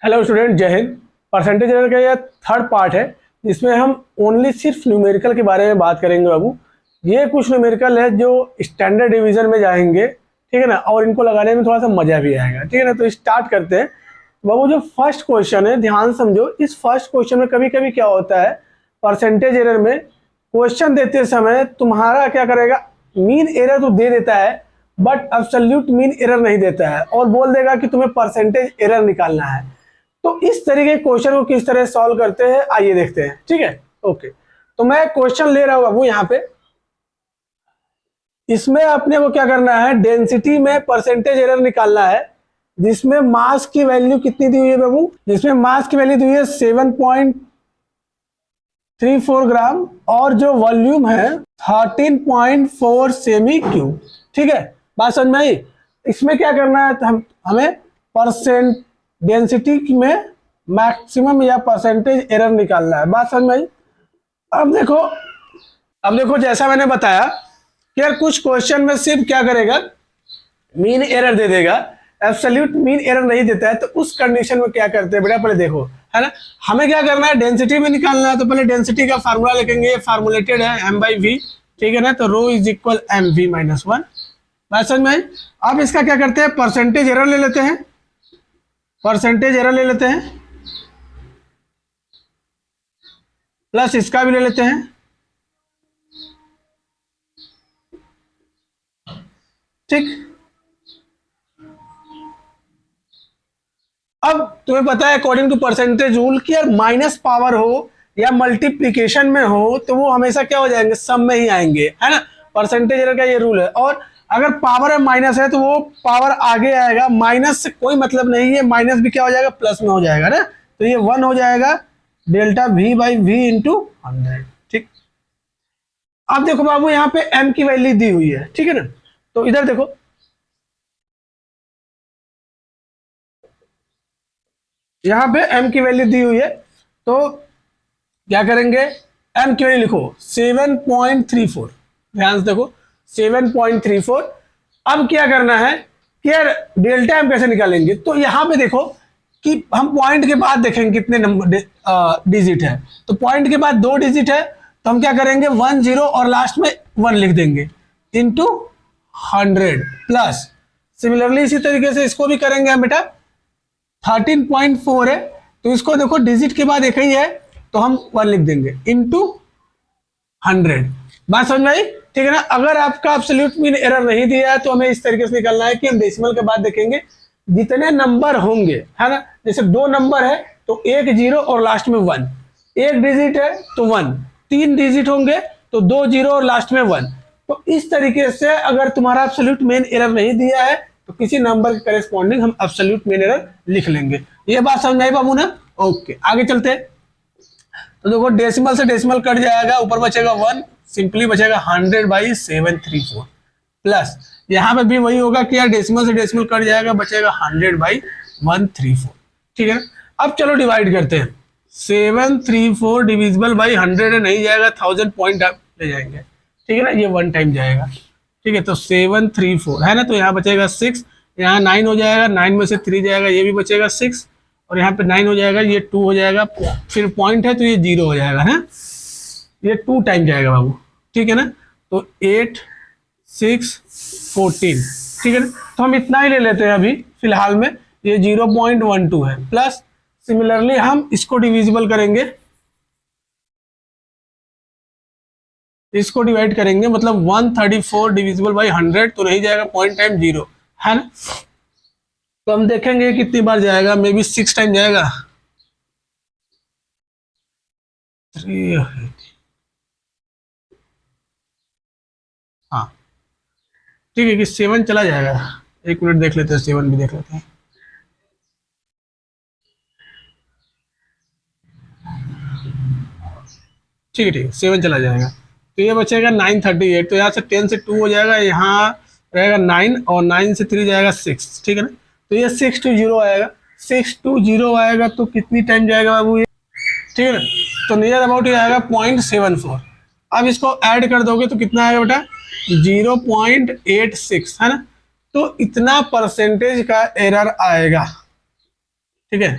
Hello student, जय Hind. Percentage error का यह थर्ड पार्ट है जिसमें हम ओनली सिर्फ न्यूमेरिकल के बारे में बात करेंगे बाबू। ये कुछ न्यूमेरिकल है जो स्टैंडर्ड डिवीजन में जाएंगे, ठीक है ना, और इनको लगाने में थोड़ा सा मजा भी आएगा, ठीक है ना। तो स्टार्ट करते हैं बाबू। जो फर्स्ट क्वेश्चन है, ध्यान समझो। इस फर्स्ट क्वेश्चन में कभी कभी क्या होता है, परसेंटेज एरर में क्वेश्चन देते समय तुम्हारा क्या करेगा, मीन एरर तो दे देता है बट एब्सोल्यूट मीन एरर नहीं देता है और बोल देगा कि तुम्हें परसेंटेज एरर निकालना है। तो इस तरीके के क्वेश्चन को किस तरह सॉल्व करते हैं आइए देखते हैं, ठीक है। ओके, तो मैं क्वेश्चन ले रहा हूं बाबू। यहाँ पे इसमें अपने को क्या करना है, डेंसिटी में परसेंटेज एरर निकालना है जिसमें मास की वैल्यू कितनी दी हुई है बाबू, जिसमें मास की वैल्यू दी हुई है 7.34 ग्राम और जो वॉल्यूम है 13.4 सेमी क्यूब, ठीक है। बात समझ में आई। इसमें क्या करना है, हमें परसेंट डेंसिटी में मैक्सिमम या परसेंटेज एरर निकालना है। बात समझ में आई। अब देखो जैसा मैंने बताया कि यार कुछ क्वेश्चन में सिर्फ क्या करेगा, मीन एरर दे देगा, एब्सोल्यूट मीन एरर नहीं देता है। तो उस कंडीशन में क्या करते हैं बेटा, पहले देखो, है ना, हमें क्या करना है, डेंसिटी में निकालना है। तो पहले डेंसिटी का फार्मूला लिखेंगे, ये फार्मूलेटेड है m/v, ठीक है ना। तो रो इज इक्वल mv - 1। बात समझ में आई। अब इसका क्या करते हैं, परसेंटेज एरर ले लेते हैं, परसेंटेज एरर ले लेते हैं प्लस इसका भी ले लेते हैं, ठीक। अब तुम्हें पता है अकॉर्डिंग टू परसेंटेज रूल कि यार माइनस पावर हो या मल्टीप्लिकेशन में हो तो वो हमेशा क्या हो जाएंगे, सम में ही आएंगे, है ना। परसेंटेज एरर का ये रूल है। और अगर पावर है माइनस है तो वो पावर आगे आएगा, माइनस से कोई मतलब नहीं है, माइनस भी क्या हो जाएगा, प्लस में हो जाएगा ना। तो ये 1 हो जाएगा डेल्टा v/v इंटू 100, ठीक। अब देखो बाबू यहाँ पे m की वैल्यू दी हुई है, ठीक है ना। तो इधर देखो, यहाँ पे m की वैल्यू दी हुई है। तो क्या करेंगे, m की वैल्यू लिखो 7.34, ध्यान से देखो 7.34। अब क्या करना है कि यार डेल्टा m कैसे निकालेंगे। तो यहाँ पे देखो कि हम पॉइंट के बाद देखेंगे कितने नंबर डिजिट है। तो पॉइंट के बाद 2 डिजिट है तो हम क्या करेंगे, 1 0 और लास्ट में 1 लिख देंगे इंटू 100 प्लस। सिमिलरली इसी तरीके से इसको भी करेंगे हम बेटा। 13.4 है तो इसको देखो डिजिट के बाद एक ही है तो हम 1 लिख देंगे इंटू 100। बात समझ में आई, ठीक है ना। अगर आपका एब्सोल्यूट मीन एरर नहीं दिया है तो हमें इस तरीके से निकालना है कि हम डेसिमल के बाद देखेंगे जितने नंबर होंगे, है ना। जैसे 2 नंबर है तो 1 0 और लास्ट में 1, 1 डिजिट है तो 1, 3 डिजिट होंगे तो 2 0 और लास्ट में 1। तो इस तरीके से अगर तुम्हारा एब्सोल्यूट मीन एरर नहीं दिया है तो किसी नंबर के करेस्पॉन्डिंग हम एब्सोल्यूट मीन एरर लिख लेंगे। ये बात समझ में आई बाबू ना। ओके, आगे चलते हैं। तो देखो डेसिमल से डेसिमल कट जाएगा, ऊपर बचेगा 1, सिंपली बचेगा 100/734 प्लस यहाँ पे भी वही होगा कि यार डेसिमल से डेसिमल कट जाएगा, बचेगा 100/134, ठीक है। अब चलो डिवाइड करते हैं। 734 डिविजिबल बाई 100 नहीं जाएगा, 1000 पॉइंट आप ले जाएंगे, ठीक है ना। ये 1 टाइम जाएगा, ठीक है। तो 734 है ना, तो यहाँ बचेगा 6, यहाँ 9 हो जाएगा, 9 में से 3 जाएगा, ये भी बचेगा 6 और यहाँ पे 9 हो जाएगा, ये 2 हो जाएगा, फिर पॉइंट है तो ये 0 हो जाएगा, है ये 2 टाइम जाएगा बाबू, ठीक है ना। तो 8 6 14, ठीक है ना। तो हम इतना ही ले लेते हैं अभी फिलहाल में, ये 0.12 है प्लस सिमिलरली हम इसको डिविजिबल करेंगे, इसको डिवाइड करेंगे, मतलब 134 डिविजिबल बाई 100 तो नहीं जाएगा, पॉइंट टाइम 0, है ना। तो हम देखेंगे कितनी बार जाएगा, मे बी 6 टाइम जाएगा। 3, हाँ ठीक है कि 7 चला जाएगा। 1 मिनट देख लेते हैं, 7 भी देख लेते हैं। ठीक है, ठीक है, 7 चला जाएगा तो ये बचेगा 938। तो यहाँ से 10 से 2 हो जाएगा, यहाँ रहेगा 9 और 9 से 3 जाएगा 6, ठीक है ना। तो ये 620 आएगा, 620 आएगा तो कितनी टाइम जाएगा बाबू ये, ठीक है ना। तो नियर अबाउट ये आएगा 0.74। अब इसको ऐड कर दोगे तो कितना आएगा बेटा, 0.86, है ना। तो इतना परसेंटेज का एरर आएगा, ठीक है।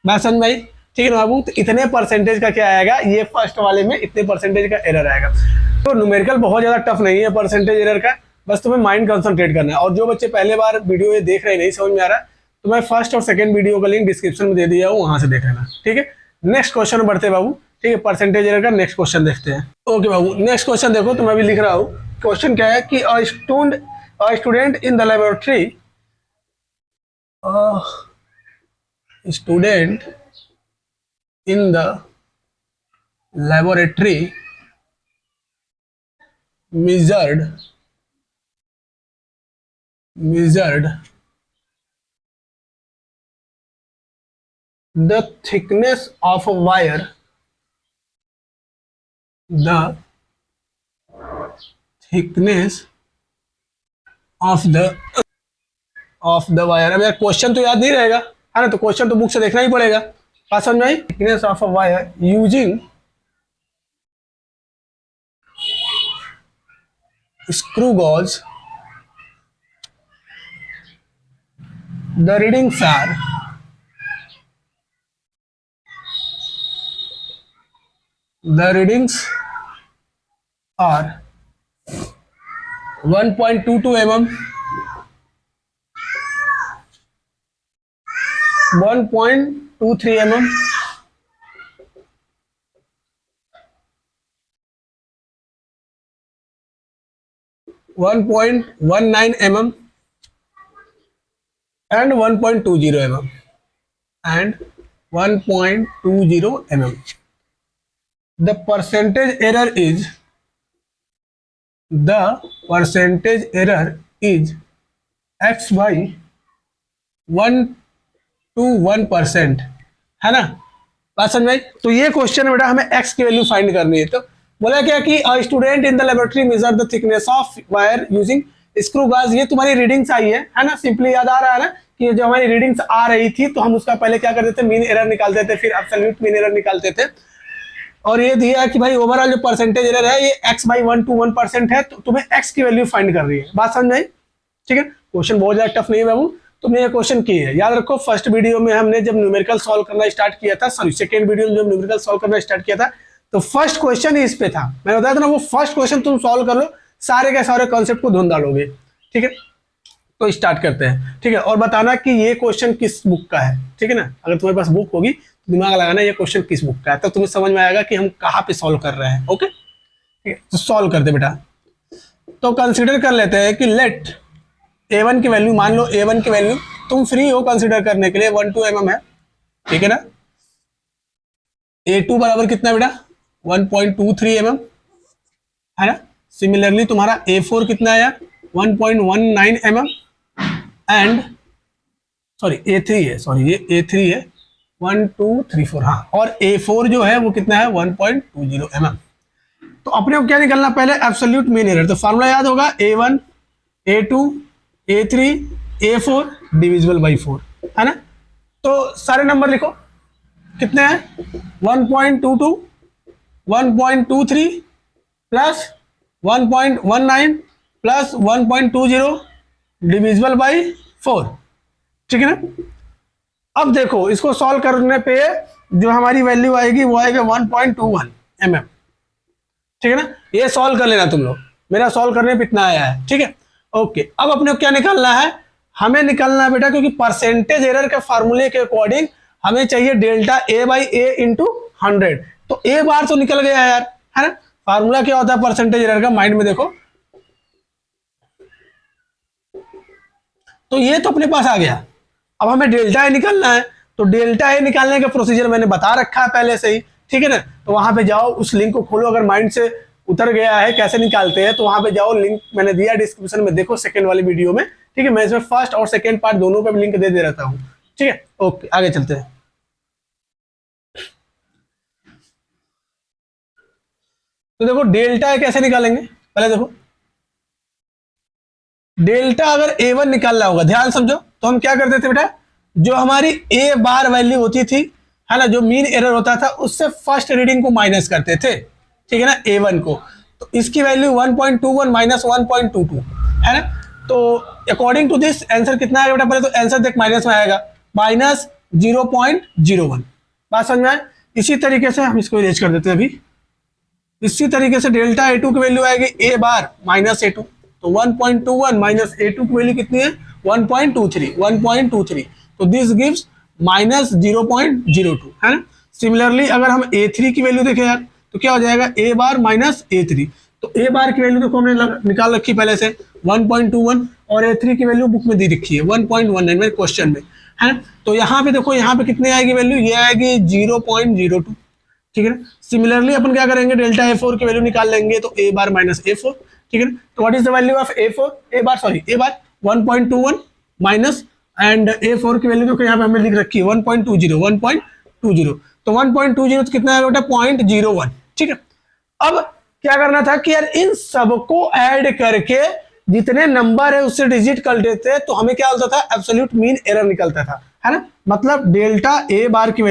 बात समझ में आई? ठीक है ना बाबू, तो इतने परसेंटेज का क्या आएगा, ये फर्स्ट वाले में इतने परसेंटेज का एरर आएगा। तो न्यूमेरिकल बहुत ज्यादा टफ नहीं है परसेंटेज एरर का, बस तुम्हें माइंड कंसंट्रेट करना है। और जो बच्चे पहले बार वीडियो ये देख रहे नहीं समझ में आ रहा, तो मैं फर्स्ट और सेकंड वीडियो का लिंक डिस्क्रिप्शन में दे दिया हूँ, वहां से देख लेना। ठीक है, नेक्स्ट क्वेश्चन बढ़ते हैं बाबू। ठीक है, परसेंटेज एरर का नेक्स्ट क्वेश्चन देखते हैं। ओके बाबू, नेक्स्ट क्वेश्चन देखो, तो मैं भी लिख रहा हूँ। क्वेश्चन क्या है कि a student in the laboratory student in the laboratory measured the thickness of a wire, the thickness of the wire। अब यार क्वेश्चन तो याद नहीं रहेगा है ना, तो क्वेश्चन तो बुक से देखना ही पड़ेगा। बात समझ में आई? Thickness of a wire using screw gauge, the readings are 1.22 mm, 1.23 mm, 1.19 mm and 1.20 mm and 1.20 mm. The percentage error is x by 1 to 1%, है ना। बात समझ में आई? तो ये क्वेश्चन है बेटा, हमें x की वैल्यू फाइंड करनी है। तो बोला क्या कि student in the laboratory measure the thickness of wire using screw गाज। ये तुम्हारी रीडिंग्स आई है ना। सिंपली याद आ रहा है ना कि जो हमारी रीडिंग्स आ रही थी, तो हम उसका पहले क्या करते थे, मीन एरर निकालते थे, फिर एब्सोल्यूट मीन एरर निकालते थे। और ये दिया कि भाई ओवरऑल जो परसेंटेज एरर है ये x by 1 to 1% है, तो तुम्हें x की वैल्यू फाइंड कर रही है। बात समझ में आई? ठीक है, क्वेश्चन बहुत ज्यादा टफ नहीं है बाबू, तुमने ये क्वेश्चन की है। याद रखो, फर्स्ट वीडियो में हमने जब न्यूमेरिकल सॉल्व करना स्टार्ट किया था, सॉरी सेकंड वीडियो में जब न्यूमेरिकल सॉल्व करना स्टार्ट किया था, तो फर्स्ट क्वेश्चन ही इस पे था। मैंने बताया था ना, वो फर्स्ट क्वेश्चन तुम सॉल्व कर लो, सारे के सारे कॉन्सेप्ट को धुंध डालोगे। ठीक है, तो स्टार्ट करते हैं। ठीक है, और बताना कि ये क्वेश्चन किस बुक का है। ठीक है ना, अगर तुम्हारे पास बुक होगी तो दिमाग लगाना ये क्वेश्चन किस बुक का है, तो तुम्हें समझ में आएगा कि हम कहाँ पे सॉल्व कर रहे हैं। ओके, ठीक है, तो सॉल्व करते बेटा। तो कंसिडर कर लेते हैं कि लेट a1 की वैल्यू, मान लो a1 की वैल्यू, तुम फ्री हो कंसिडर करने के लिए, 1 mm है। ठीक है ना, a2 बराबर कितना बेटा, 1.23 mm है ना। सिमिलरली तुम्हारा a4 कितना आया, 1.19 mm एंड सॉरी a3 है, सॉरी ये a3 है 1 2 3 4, हाँ, और a4 जो है वो कितना है 1.20 mm। तो अपने को क्या निकलना, पहले एब्सोल्यूट मीन एरर। तो फार्मूला याद होगा, a1 a2 a3 a4 divisible by 4, है ना। तो सारे नंबर लिखो, कितने हैं, 1.22 1.23 प्लस 1.19 प्लस 1.20 डिविजिबल बाई 4। ठीक है ना। अब देखो, इसको सॉल्व करने पे जो हमारी वैल्यू आएगी वो आएगा 1.21 mm। ठीक है ना, ये सॉल्व कर लेना तुम लोग, मेरा सॉल्व करने पे इतना आया है। ठीक है, ओके। अब अपने को क्या निकालना है, हमें निकालना है बेटा, क्योंकि परसेंटेज एरर के फार्मूले के अकॉर्डिंग हमें चाहिए delta a by a into 100। तो a बार तो निकल गया यार, है ना। फार्मूला क्या होता है परसेंटेज एरर का, माइंड में देखो। तो ये तो अपने पास आ गया, अब हमें डेल्टा ए निकालना है। तो डेल्टा ए निकालने का प्रोसीजर मैंने बता रखा है पहले से ही। ठीक है ना, तो वहां पे जाओ, उस लिंक को खोलो, अगर माइंड से उतर गया है कैसे निकालते हैं, तो वहां पे जाओ, लिंक मैंने दिया डिस्क्रिप्शन में, देखो सेकंड वाली वीडियो में। ठीक है, मैं इसमें फर्स्ट और सेकंड पार्ट दोनों पे लिंक दे रहता हूँ। ठीक है, ओके, आगे चलते हैं। तो देखो डेल्टा ए कैसे निकालेंगे, पहले देखो डेल्टा अगर a1 निकालना होगा, ध्यान समझो, तो हम क्या करते थे बेटा, जो हमारी a बार वैल्यू होती थी, है ना, जो मीन एरर होता था, उससे फर्स्ट रीडिंग को माइनस करते थे। ठीक है ना, a1 को। तो इसकी वैल्यू 1.21 माइनस 1.22 है ना। तो अकॉर्डिंग टू दिस आंसर कितना आएगा बेटा, पहले तो आंसर देख, माइनस में आएगा, माइनस 0.01। बात समझ में आए? इसी तरीके से हम इसको इरेज कर देते हैं अभी। इसी तरीके से डेल्टा A2 की वैल्यू आएगी ए बार माइनस A2, तो 1.21 माइनस A2 की वैल्यू कितनी है 1.23, तो दिस गिव्स माइनस 0.02 है ना। सिमिलरली अगर हम A3 की वैल्यू देखें यार तो क्या हो जाएगा ए बार माइनस A3, तो ए बार की वैल्यू देखो हमने निकाल रखी पहले से 1.21 और A3 की वैल्यू बुक में दी रखी है 1.19 में क्वेश्चन में है ना। तो यहाँ पे देखो यहाँ पे कितने आएगी वैल्यू, ये आएगी 0.02, ठीक है ना। सिमिलरली अपन क्या करेंगे डेल्टा A4 की वैल्यू निकाल लेंगे तो ए बार माइनस A4, ठीक है ना। तो what is the value of A4 A bar 1.21 minus and A4 की वैल्यू देखो यहाँ पे हमने लिख रखी है 1.20, तो 1.20 तो कितना है बेटा 0.01, ठीक है। अब क्या करना था कि यार इन सबको ऐड करके जितने नंबर है उससे डिजिट कर देते तो हमें क्या होता था एब्सोल्यूट मीन एरर निकलता था, है ना। मतलब डेल्टा ए बार की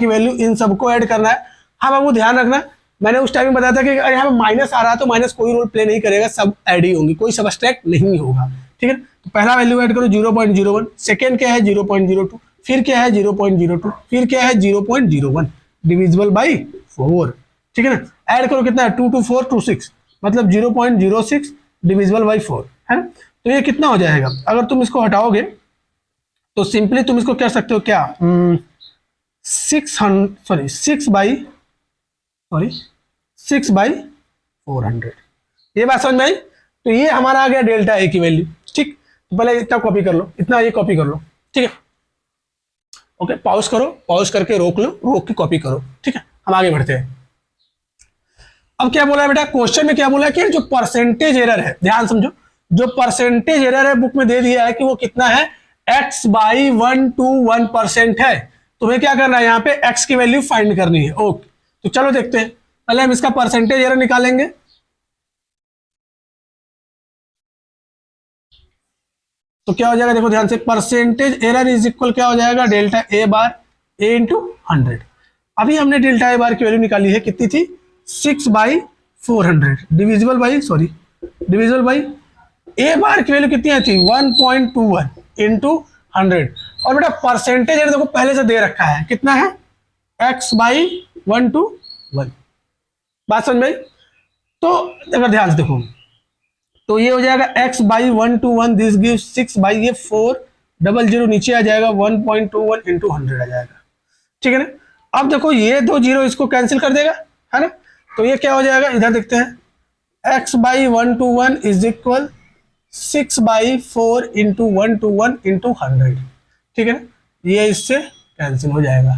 वैल्यू इन सबको ऐड करना है। हाँ बाबू ध्यान रखना, मैंने उस टाइम बताया था कि अगर यहाँ पे माइनस आ रहा है तो माइनस कोई रोल प्ले नहीं करेगा, सब ऐड ही होंगी, कोई सब्सट्रैक्ट नहीं होगा, ठीक है। तो पहला वैल्यू ऐड करो 0.01, सेकेंड क्या है 0.02, फिर क्या है 0.02, फिर क्या है 0.01 डिविजिबल बाई 4, ठीक है ना। ऐड करो कितना है 2 2 4 2 6, मतलब 0.06 डिविजिबल बाई 4, है ना। तो ये कितना हो जाएगा, अगर तुम इसको हटाओगे तो सिंपली तुम इसको कह सकते हो क्या 6/400, ये बात समझ में आई। तो ये हमारा आ गया डेल्टा ए की वैल्यू, ठीक। तो पहले इतना कॉपी कर लो, इतना ये कॉपी कर लो, ठीक है। ओके पॉज करो, पॉज करके रोक लो, रोक के कॉपी करो, ठीक है। हम आगे बढ़ते हैं। अब क्या बोला है बेटा क्वेश्चन में, क्या बोला है कि जो परसेंटेज एरर है, ध्यान समझो, जो परसेंटेज एरर है बुक में दे दिया है कि वो कितना है x/121% है। तुम्हें क्या करना है यहाँ पे x की वैल्यू फाइंड करनी है। ओके तो चलो देखते हैं, पहले हम इसका परसेंटेज एरर निकालेंगे। तो क्या हो जाएगा देखो ध्यान से, परसेंटेज एरर इज इक्वल क्या हो जाएगा delta A bar A into 100। अभी हमने डेल्टा ए बार की वैल्यू निकाली है, कितनी थी 6/400 डिविजिबल बाई ए बार की वैल्यू कितनी आई थी 1.21 इंटू 100। और बेटा परसेंटेज एरर देखो पहले से दे रखा है, कितना है x/121। बात समझ में? तो अगर ध्यान से देखो तो ये हो जाएगा x/121, दिस गिव्स 6/400, नीचे आ जाएगा 1.21 इंटू 100 आ जाएगा, ठीक है ना। अब देखो ये दो जीरो इसको कैंसिल कर देगा, है ना। तो ये क्या हो जाएगा, इधर देखते हैं, x/121 is equal 6/4 into 121 into 100, ठीक है ना। ये इससे कैंसिल हो जाएगा,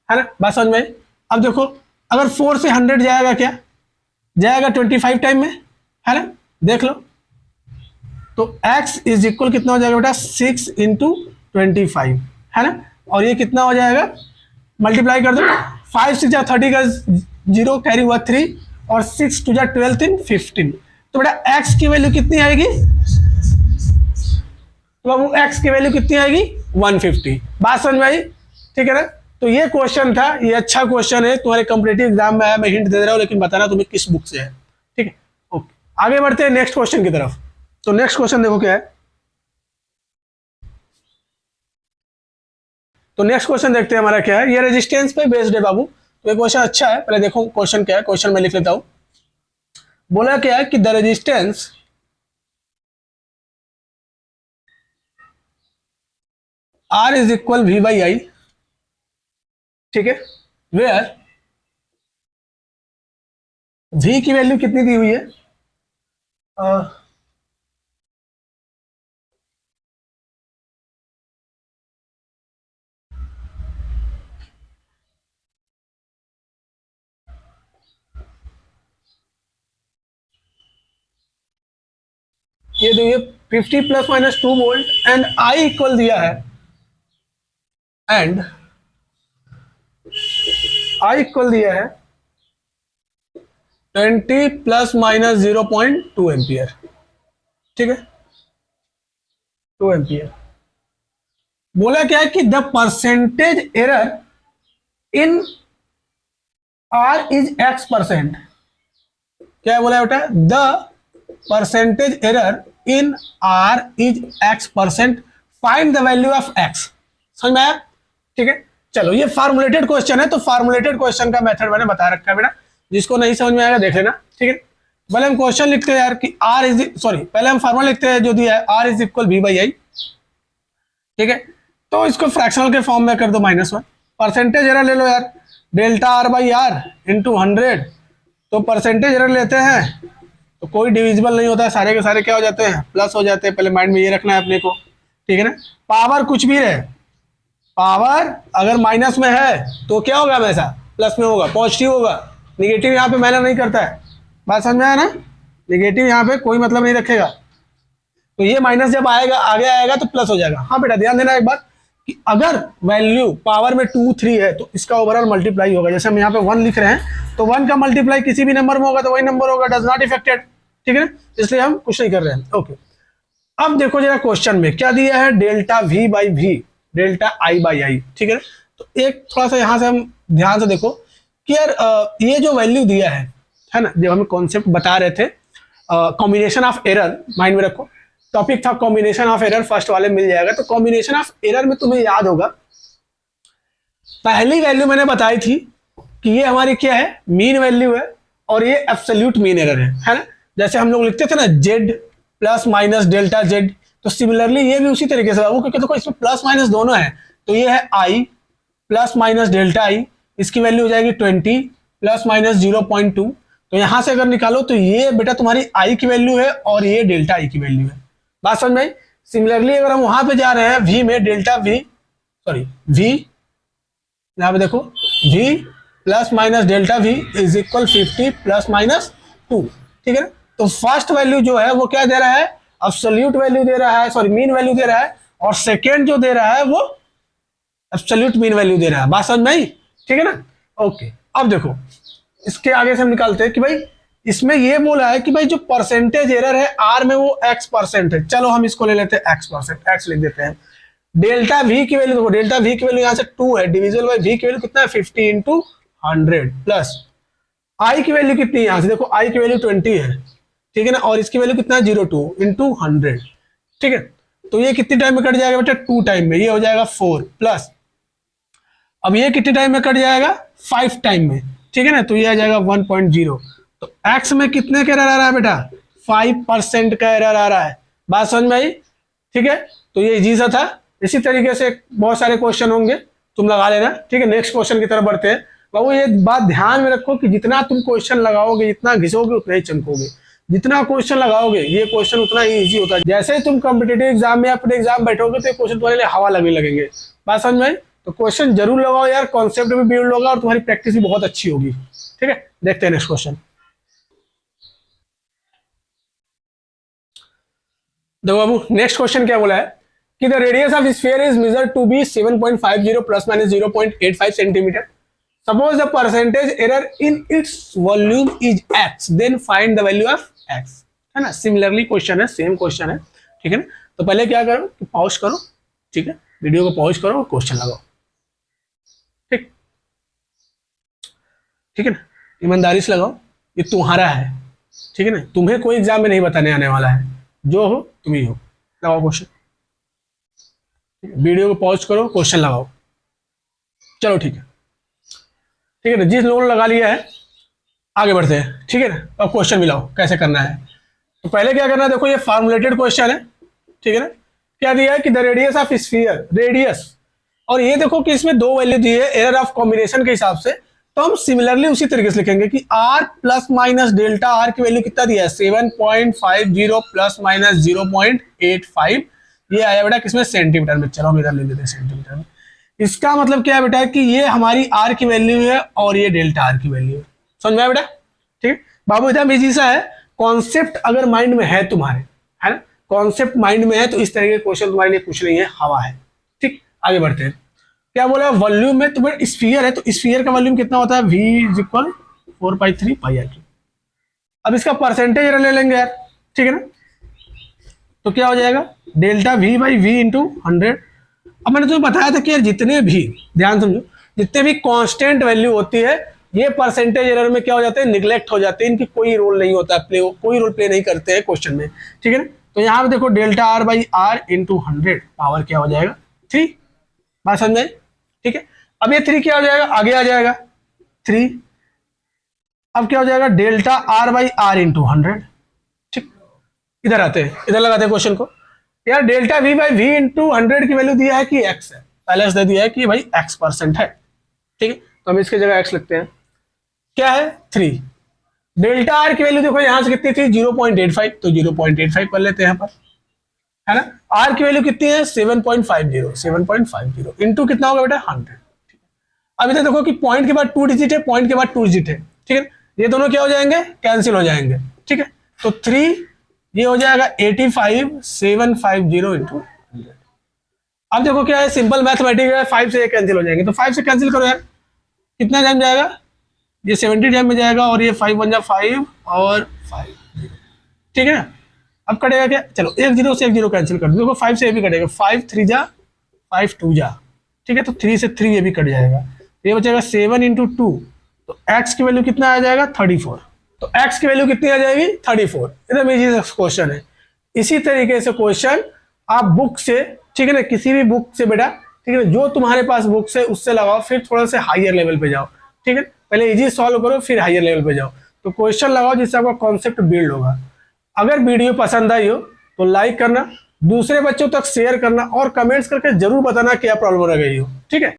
है ना। बात समझ में? अब देखो अगर 4 से 100 जाएगा, क्या जाएगा 25 टाइम में, है ना। देख लो तो x इज इक्वल कितना हो जाएगा बेटा 6 इंटू 25, है ना। और ये कितना हो जाएगा, मल्टीप्लाई कर दो, 5 6 30 का 0 कैरी हुआ 3 और 6 2 12 3 15। तो बेटा x की वैल्यू कितनी आएगी, तो बाबू x की वैल्यू कितनी आएगी 150। बात समझ में आई, ठीक है ना। तो ये क्वेश्चन था, ये अच्छा क्वेश्चन है, तुम्हारे कॉम्पिटिटिव एग्जाम में आया, मैं हिंट दे रहा हूं लेकिन बताना तुम्हें किस बुक से है, ठीक है। ओके आगे बढ़ते हैं नेक्स्ट क्वेश्चन की तरफ। तो नेक्स्ट क्वेश्चन देखो क्या है, तो नेक्स्ट क्वेश्चन देखते हैं हमारा क्या है। ये रेजिस्टेंस पे बेस्ड है बाबू, तो ये क्वेश्चन अच्छा है। पहले देखो क्वेश्चन क्या है, क्वेश्चन मैं लिख लेता हूं। बोला क्या है कि the resistance R is equal V/I, ठीक है, वेयर V की वैल्यू कितनी दी हुई है, ये देखिए 50 ± 2 वोल्ट एंड I इक्वल दिया है, एंड I इक्वल दिया है 20 ± 0.2 एम्पियर, ठीक है 2 एम्पियर। बोला क्या है कि the percentage error in R is x%, क्या बोला बेटा, the percentage error in R is x% find the value of x. समझ में आया? ठीक है, चलो ये फार्मुलेटेड क्वेश्चन है, तो फार्मुलेटेड क्वेश्चन का मेथड मैंने बता रखा है बेटा, जिसको नहीं समझ में आएगा देख लेना। ठीक है, पहले हम क्वेश्चन लिखते हैं यार कि आर इज सॉरी पहले हम फार्मूला लिखते हैं जो दिया है R is equal V by I. ठीक है, तो इसको फ्रैक्शनल के फॉर्म में कर दो -1। परसेंटेज एरर ले लो यार, delta R by R into 100। तो परसेंटेज एरर लेते हैं तो कोई डिविजिबल नहीं होता है, सारे के सारे क्या हो जाते हैं, प्लस हो जाते हैं। पहले माइंड में ये रखना है अपने को। ठीक है ना, पावर कुछ भी रहे, पावर अगर माइनस में है तो क्या होगा, हमेशा प्लस में होगा, पॉजिटिव होगा। निगेटिव यहाँ पे मैटर नहीं करता है, बात समझ में आया ना? निगेटिव यहाँ पे कोई मतलब नहीं रखेगा। तो ये माइनस जब आएगा आगे आएगा तो प्लस हो जाएगा। हाँ बेटा ध्यान देना एक बात कि अगर वैल्यू पावर में 2 3 है तो इसका ओवरऑल मल्टीप्लाई होगा। जैसे हम यहाँ पे 1 लिख रहे हैं तो 1 का मल्टीप्लाई किसी भी नंबर में होगा तो वही नंबर होगा, डज नॉट इफेक्टेड। ठीक है, इसलिए हम कुछ नहीं कर रहे हैं। ओके, अब देखो जरा क्वेश्चन में क्या दिया है, delta V by V, delta I by I. ठीक है, तो एक थोड़ा सा यहाँ से हम ध्यान से देखो कि यार ये जो वैल्यू दिया है ना, जब हमें कॉन्सेप्ट बता रहे थे कॉम्बिनेशन ऑफ एरर, माइंड में रखो टॉपिक था कॉम्बिनेशन ऑफ एरर, फर्स्ट वाले मिल जाएगा। तो कॉम्बिनेशन ऑफ एरर में तुम्हें याद होगा पहली वैल्यू मैंने बताई थी कि ये हमारी क्या है, मीन वैल्यू है और ये एब्सोल्यूट मीन एरर है ना। जैसे हम लोग लिखते थे ना Z plus minus delta Z, तो सिमिलरली ये भी उसी तरीके से बाबू, क्योंकि देखो इसमें प्लस माइनस दोनों है। तो ये है आई प्लस माइनस डेल्टा आई, इसकी वैल्यू हो जाएगी 20 प्लस माइनस 0.2। तो यहां से अगर निकालो तो ये बेटा तुम्हारी आई की वैल्यू है और ये डेल्टा आई की वैल्यू है। बात समझ में? सिमिलरली अगर हम वहां पे जा रहे हैं वी में, डेल्टा वी सॉरी वी, यहां पे देखो V plus minus delta V is equal 50 plus minus 2। ठीक है ना, तो फर्स्ट वैल्यू जो है वो क्या दे रहा है, एब्सोल्यूट वैल्यू दे रहा है, सॉरी मीन वैल्यू दे रहा है, और सेकेंड जो दे रहा है वो एब्सोल्यूट मीन वैल्यू दे रहा है। बात समझ में आई? ठीक है ना, ओके। अब देखो इसके आगे से हम निकालते हैं कि भाई इसमें ये बोला है कि भाई जो परसेंटेज एरर है आर में वो x% है। चलो हम इसको ले लेते हैं x%, x लिख देते हैं। डेल्टा वी की वैल्यू देखो, डेल्टा वी की वैल्यू यहाँ से 2 है, डिविजल बाय वी की वैल्यू कितना है 50 इंटू 100 प्लस आई की वैल्यू कितनी है, यहाँ से देखो आई की वैल्यू 20 है। ठीक है ना, और इसकी वैल्यू कितना है 02 इंटू 100। ठीक है, तो ये कितनी टाइम में कट जाएगा बेटा, 2 टाइम में, ये हो जाएगा 4 प्लस अब ये कितने टाइम में कट जाएगा, 5 टाइम में। ठीक है ना, तो ये आ जाएगा 1.0। तो x में कितने का एरर आ रहा है बेटा, 5% का एरर आ रहा है। बात समझ में आई? ठीक है, तो ये इजी सा था। इसी तरीके से बहुत सारे क्वेश्चन होंगे, तुम लगा लेना। ठीक है, नेक्स्ट क्वेश्चन की तरफ बढ़ते हैं। बाबू ये बात ध्यान में रखो कि जितना तुम क्वेश्चन लगाओगे, जितना घिसोगे उतना ही चमकोगे। जितना क्वेश्चन लगाओगे ये क्वेश्चन उतना ही इजी होता है। जैसे ही तुम कॉम्पिटेटिव एग्जाम में अपने एग्जाम बैठोगे तो ये क्वेश्चन तुम्हारे लिए हवा लगने लगेंगे। बात समझ में आई? तो क्वेश्चन जरूर लगाओ यार, कॉन्सेप्ट भी बिल्ड होगा और तुम्हारी प्रैक्टिस भी बहुत अच्छी होगी। ठीक है, देखते हैं नेक्स्ट क्वेश्चन। देखो बाबू नेक्स्ट क्वेश्चन क्या बोला है कि the radius of sphere is measured to be 7.50 plus minus 0.85 centimetre. Suppose the percentage error in its volume is x, then find the value of x। है ना, सिमिलरली क्वेश्चन है, same question है। ठीक है ना, तो पहले क्या करो कि पॉज करो। ठीक है, वीडियो को पॉज करो और क्वेश्चन लगाओ। ठीक ठीक है ना, ईमानदारी से लगाओ, ये तुम्हारा है। ठीक है ना, तुम्हें कोई एग्जाम में नहीं बताने आने वाला है, जो हो तुम ही हो। लगाओ क्वेश्चन, वीडियो को पॉज करो, क्वेश्चन लगाओ। चलो ठीक है, ठीक है ना, जिस लोगों ने लगा लिया है आगे बढ़ते हैं। ठीक है ना, अब क्वेश्चन मिलाओ कैसे करना है। तो पहले क्या करना है, देखो ये फार्मुलेटेड क्वेश्चन है। ठीक है ना, क्या दिया है कि the radius of sphere, radius, और ये देखो कि इसमें 2 वैल्यू दी है एरर ऑफ कॉम्बिनेशन के हिसाब से। तो हम सिमिलरली उसी तरीके से लिखेंगे कि r plus minus delta r की वैल्यू कितना दिया है 7.50 प्लस माइनस 0.85। ये आया बेटा किसमें, सेंटीमीटर में। चलो हम इधर ले लेते हैं सेंटीमीटर में। इसका मतलब क्या है बेटा कि ये हमारी r की वैल्यू है और ये डेल्टा r की वैल्यू है। समझ में आया बेटा? ठीक बाबू, इधर इजी सा है। कॉन्सेप्ट अगर माइंड में है तुम्हारे, है ना, कॉन्सेप्ट माइंड में है तो इस तरह के क्वेश्चन तुम्हारे लिए कुछ नहीं है, हवा है। ठीक, आगे बढ़ते हैं। क्या बोला, वॉल्यूम में तुम्हें स्फीयर है तो स्फीयर का वॉल्यूम कितना होता है, v इज इक्वल 4/3 πr3। अब इसका परसेंटेज एरर ले लेंगे यार। ठीक है ना, तो क्या हो जाएगा, delta v by V into 100। अब मैंने तुम्हें बताया था कि यार जितने भी, ध्यान समझो, जितने भी कांस्टेंट वैल्यू होती है ये परसेंटेज एरर में क्या हो जाते हैं, निगलेक्ट हो जाते हैं। इनकी कोई रोल नहीं होता, कोई रोल प्ले नहीं करते हैं क्वेश्चन में। ठीक है ना, तो यहाँ पे देखो delta R by R into 100 power क्या हो जाएगा 3। बात समझ में? ठीक है, अब ये 3 क्या हो जाएगा, आगे आ जाएगा 3। अब क्या हो जाएगा delta R by R into 100। ठीक, इधर आते हैं, इधर लगाते हैं क्वेश्चन को। यार delta V by V into 100 की वैल्यू दिया है कि एक्स है, पहले से दे दिया है कि भाई x% है। ठीक है, तो हम इसकी जगह x लिखते हैं, क्या है 3। डेल्टा आर की वैल्यू देखो यहां से कितनी थी 0.85, तो 0.85 कर लेते हैं यहाँ पर, है ना। आर की वैल्यू कितनी है 7.50 इंटू कितना होगा बेटा 100। अब इधर देखो कि पॉइंट के बाद 2 डिजिट है, पॉइंट के बाद 2 डिजिट है। ठीक है, ये दोनों क्या हो जाएंगे, कैंसिल हो जाएंगे। ठीक है, तो 3 ये हो जाएगा 85750 इंटू 100। अब देखो क्या है, सिंपल मैथमेटिक्स है, 5 से ये कैंसिल हो जाएंगे, तो 5 से कैंसिल करो यार, कितना टाइम जाएगा, ये 70 टाइम में जाएगा, और ये 5 1 जा 5 और 5 0। ठीक है ना, अब कटेगा क्या, चलो 1 0 से 1 0 कैंसिल कर दो, देखो 5 से ये भी कटेगा, 5 3 जा 5 2 जा। ठीक है, तो 3 से 3 ये भी कट जाएगा, तो ये बचेगा 7 इंटू 2, तो x की वैल्यू कितना आ जाएगा 34। तो x की वैल्यू कितनी आ जाएगी 34। एकदम इजी क्वेश्चन है। इसी तरीके से क्वेश्चन आप बुक से, ठीक है ना, किसी भी बुक से बेटा, ठीक है ना, जो तुम्हारे पास बुक्स है उससे लगाओ, फिर थोड़ा सा हायर लेवल पे जाओ। ठीक है, पहले इजी सॉल्व करो फिर हायर लेवल पे जाओ, तो क्वेश्चन लगाओ जिससे आपका कॉन्सेप्ट बिल्ड होगा। अगर वीडियो पसंद आई हो तो लाइक करना, दूसरे बच्चों तक शेयर करना, और कमेंट्स करके जरूर बताना क्या प्रॉब्लम रह गई हो। ठीक है।